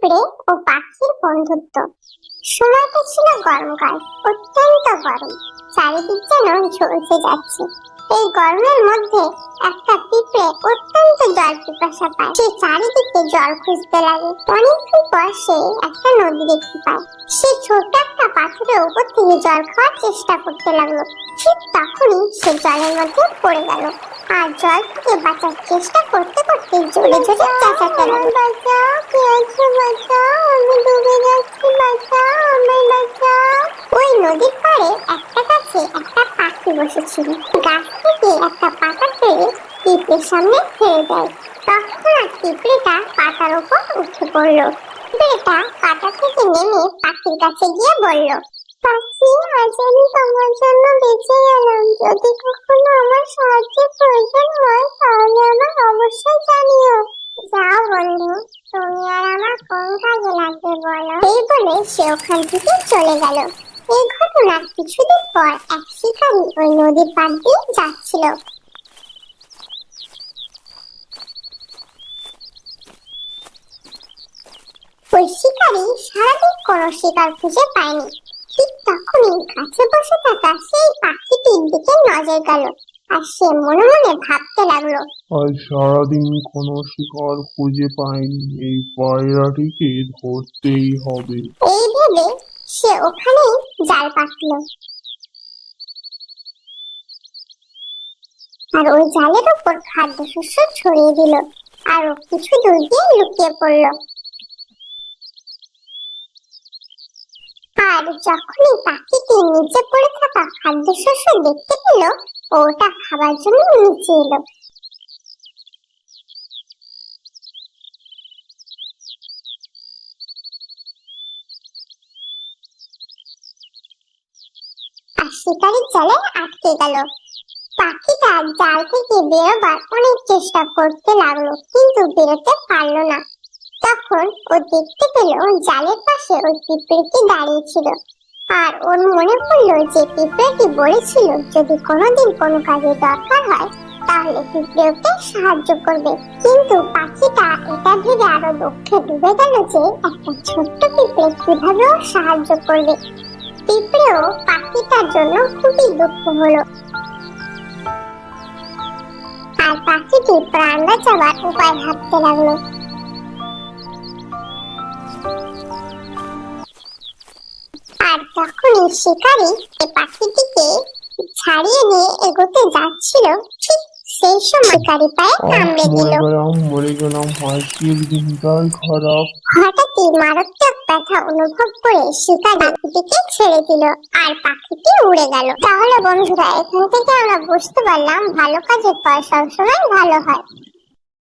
পিঁপড়ে ও পাখির বন্ধুত্ব। সময়টা ছিল গরমকাল, অত্যন্ত গরম, চারিদিক যেন ঝলসে যাচ্ছে। এই গরমের মধ্যে একটা পিঁপড়ে অত্যন্ত জল পিপাসা পায়। সে চারিদিকে জল খুঁজতে লাগে। অনেকক্ষণ পর সে একটা নদী দেখতে পায়। সে ছোট্ট একটা পাথরের উপর থেকে জল খাওয়ার চেষ্টা করতে লাগলো। ঠিক তখনই সে জলের মধ্যে পড়ে গেল আর জল থেকে বাঁচার চেষ্টা করতে করতে জোরে জোরে চেঁচাতে লাগলো, বাঁচাও, কে আছো, বাঁচাও, আমি ডুবে যাচ্ছি, বাঁচাও, আমায় বাঁচাও। ওই নদীর পাড়ে একটা গাছে একটা পাখি বসেছিল। গাছ থেকে একটা পাতা পেড়ে পিঁপড়ের সামনে ফেলে দেয়। তৎক্ষণাৎ পিঁপড়েটা পাতার উপর উঠে পড়লো। পিঁপড়েটা পাতা থেকে নেমে পাখির কাছে গিয়ে বলল, পাখি, আজ আমি তোমার জন্য বেঁচে গেলাম। যদি কখনো আমার সাহায্যের প্রয়োজন হয় তাহলে আমার অবশ্যই জানিও। যাও বন্ধু, তুমি আর আমার কোন কাজে লাগবে বলো। এই বলে সে ওখান থেকে চলে গেল। এই ঘটনার কিছুদিন পর এক শিকারী ওই নদীর পাড় দিয়ে যাচ্ছিল। ওই শিকারী সারাদিন কোনো শিকার খুঁজে পায়নি। ঠিক তখনই গাছে বসে থাকা সেই পাখিটির দিকে নজর গেল আর সে মনে মনে ভাবতে লাগলো, আজ সারাদিন কোনো শিকার খুঁজে পাইনি, এই পায়রাটিকে ধরতেই হবে। এই ভেবে সে ওখানেই জাল পাতলো আর ওই জালের উপর খাদ্যশস্য ছড়িয়ে দিল আর ও কিছু দূর গিয়ে লুকিয়ে পড়লো। আর যখনই পাখিটি নিচে পড়ে থাকা খাদ্যশস্য দেখতে পেল, ওটা খাবার জন্য নিচে এলো। আর শিকারীর জালে আটকে গেল। পাখিটা জাল থেকে বেরোবার অনেক চেষ্টা করতে লাগলো, কিন্তু বেরোতে পারলো না। তখন ও দেখতে পেল জালের পাশে ওই পিঁপড়েটি দাঁড়িয়ে ছিল। আর ওর মনে পড়লো যে পিঁপড়েটি বলেছিল যদি কোনোদিন কোনো কাজে দরকার হয় তাহলে পিঁপড়ে ওকে সাহায্য করবে। কিন্তু পাখিটা এটা ভেবে আরো দুঃখে ডুবে গেল যে একটা ছোট্ট পিঁপড়ে কিভাবে ওর সাহায্য করবে। পিঁপড়েও পাখিটার জন্য খুবই দুঃখ হলো আর পাখিটি প্রাণ বাঁচাবার উপায় ভাবতে লাগলো। আর তখনই শিকারী পাখিটিকে ছাড়িয়ে নিয়ে এগোতে যাচ্ছিল, ঠিক সেই সময় শিকারী পায়ে কামড়ে দিল। মরে গেলাম, আজকের দিনটাই খারাপ। হঠাৎই মারাত্মক ব্যথা অনুভব করে শিকারী পাখিটিকে ছেড়ে দিল আর পাখিটি উড়ে গেল। তাহলে বন্ধুরা, এখান থেকে আমরা বুঝতে পারলাম ভালো কাজের ফল সবসময় ভালো হয়।